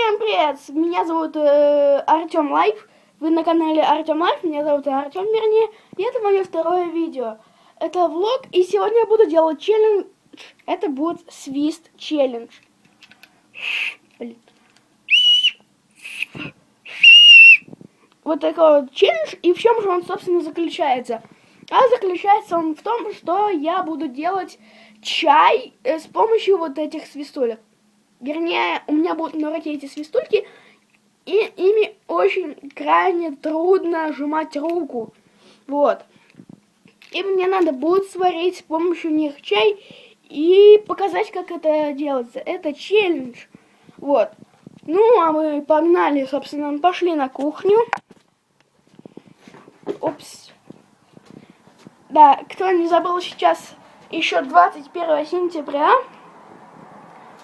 Всем привет! Меня зовут Артем Лайф. Вы на канале Артем Лайф. Меня зовут Артем, вернее. И это мое второе видео. Это влог, и сегодня я буду делать челлендж. Это будет свист челлендж. Блин. Вот такой вот челлендж. И в чем же он, собственно, заключается? А заключается он в том, что я буду делать чай с помощью вот этих свистулек. Вернее, у меня будут на руке эти свистульки, и ими очень крайне трудно сжимать руку. Вот. И мне надо будет сварить с помощью них чай и показать, как это делается. Это челлендж. Вот. Ну, а мы погнали, собственно, пошли на кухню. Опс. Да, кто не забыл, сейчас еще 21 сентября.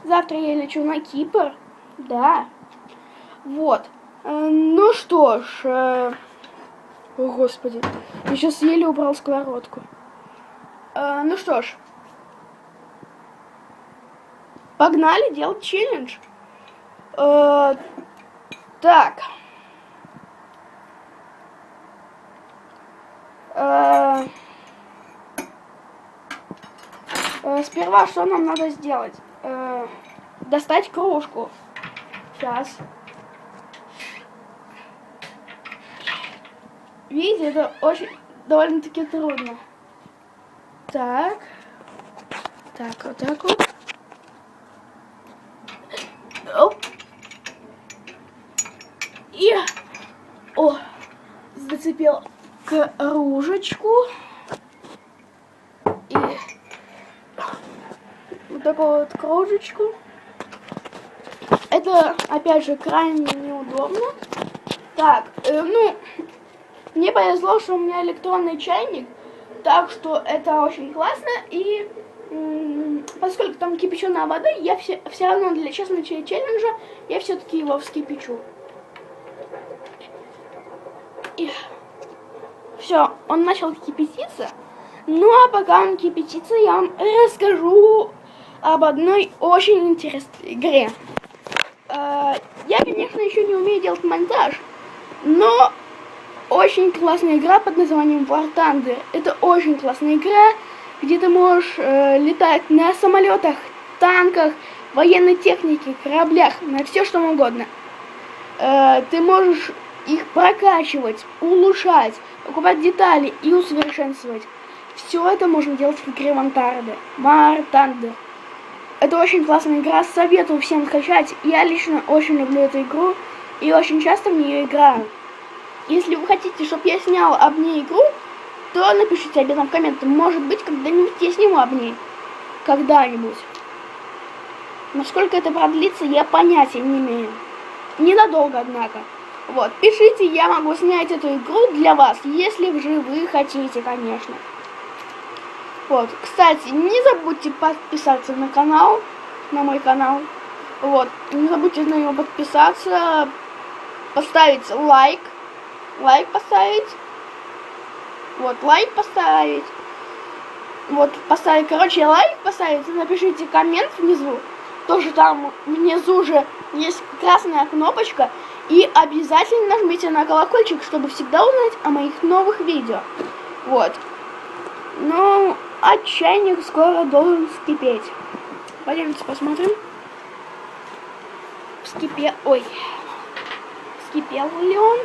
Завтра я лечу на Кипр. Да. Вот. Ну что ж. О, Господи. Я сейчас еле убрал сковородку. Ну что ж. Погнали делать челлендж. Так. Сперва что нам надо сделать? Достать кружку. Сейчас. Видите, это очень довольно-таки трудно. Так. Так, вот так вот. Оп. И... О, зацепил кружечку. И... Вот такую вот кружечку. Это, опять же, крайне неудобно. Так, мне повезло, что у меня электронный чайник, так что это очень классно. И поскольку там кипяченая вода, я все равно для честного челленджа я все-таки его вскипячу. И все, он начал кипятиться. Ну а пока он кипятится, я вам расскажу об одной очень интересной игре. Я, конечно, еще не умею делать монтаж, но очень классная игра под названием War Thunder. Это очень классная игра, где ты можешь летать на самолетах, танках, военной технике, кораблях, на все что угодно. Ты можешь их прокачивать, улучшать, покупать детали и усовершенствовать. Все это можно делать в игре War Thunder. Это очень классная игра, советую всем скачать. Я лично очень люблю эту игру и очень часто в нее играю. Если вы хотите, чтобы я снял об ней игру, то напишите об этом в комментах. Может быть, когда-нибудь я сниму об ней. Когда-нибудь. Насколько это продлится, я понятия не имею. Ненадолго, однако. Вот, пишите, я могу снять эту игру для вас, если же вы хотите, конечно. Вот, кстати, не забудьте подписаться на канал, на мой канал. Вот, не забудьте на него подписаться, поставить лайк поставить. Вот, лайк поставить. Вот, поставить, короче, лайк поставить, напишите коммент внизу. Тоже там внизу же есть красная кнопочка. И обязательно нажмите на колокольчик, чтобы всегда узнать о моих новых видео. Вот. Ну, а чайник скоро должен вскипеть. Пойдемте посмотрим. Вскипел ли он?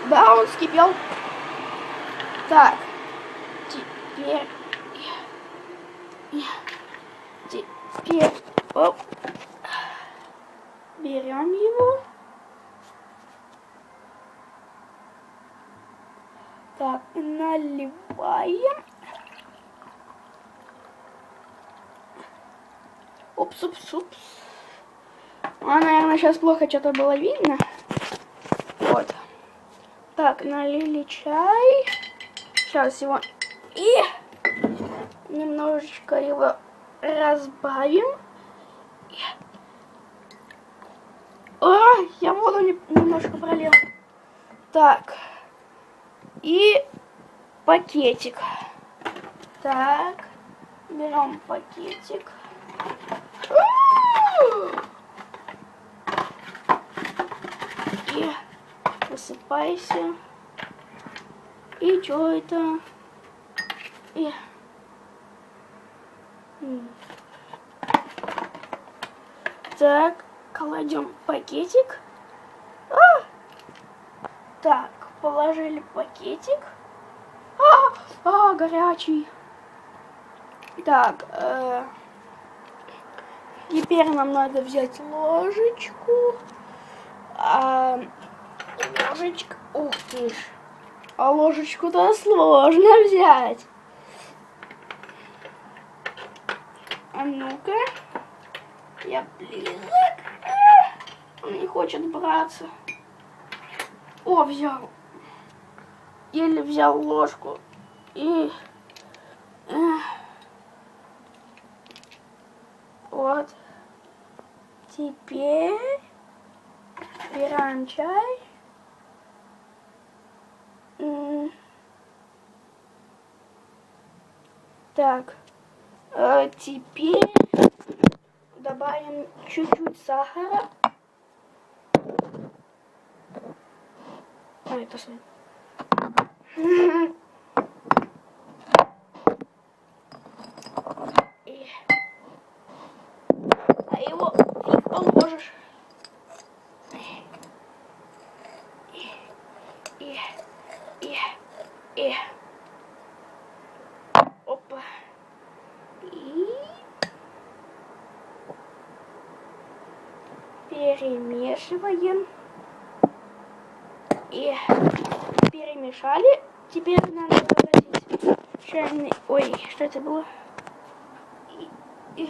Да, он вскипел. Так. Теперь оп. Берем его. Так, наливаем. Упс. Наверное, сейчас плохо что-то было видно. Вот. Так, налили чай. Сейчас его и немножечко его разбавим. Я воду немножко пролил. Так. И пакетик. Так. Берем пакетик. спайси. И что это? Так, кладем пакетик. Так, положили пакетик. Горячий. Так, теперь нам надо взять ложечку. Ложечка, ух ты ж. А ложечку-то сложно взять. А ну-ка. Я близок. Он не хочет браться. О, взял. Еле взял ложку. И... вот. Теперь берем чай. Так. Теперь добавим чуть-чуть сахара. Это свой. А его фиг положишь. Опа. И перемешиваем. И перемешали. Теперь надо добавить чайный... Ой, что это было? И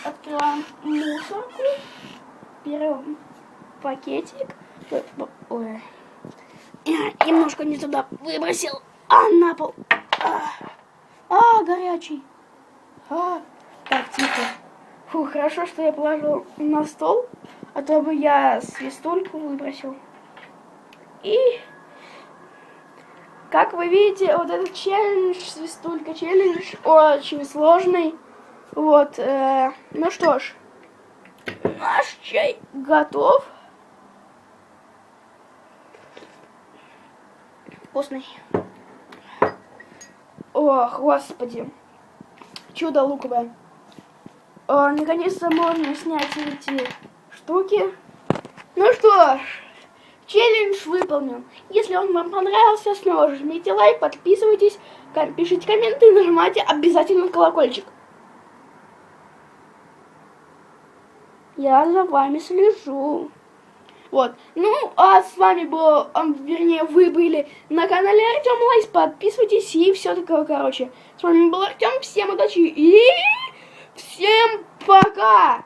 открываем мусорку. Берем пакетик. Ой. Немножко не туда выбросил. На пол. Горячий. Так, тихо. Фу, хорошо, что я положил на стол, а то бы я свистульку выбросил. И, как вы видите, вот этот челлендж, свистулька челлендж, очень сложный. Вот, ну что ж, наш чай готов. Вкусный. О, господи. Чудо луковое. Наконец-то можно снять эти штуки. Ну что ж, челлендж выполнен. Если он вам понравился, снова жмите лайк, подписывайтесь, пишите комменты и нажимайте обязательно колокольчик. Я за вами слежу. Вот. Ну, а с вами был, вернее, вы были на канале Артем Лайс. Подписывайтесь и все такое, короче. С вами был Артем. Всем удачи и всем пока!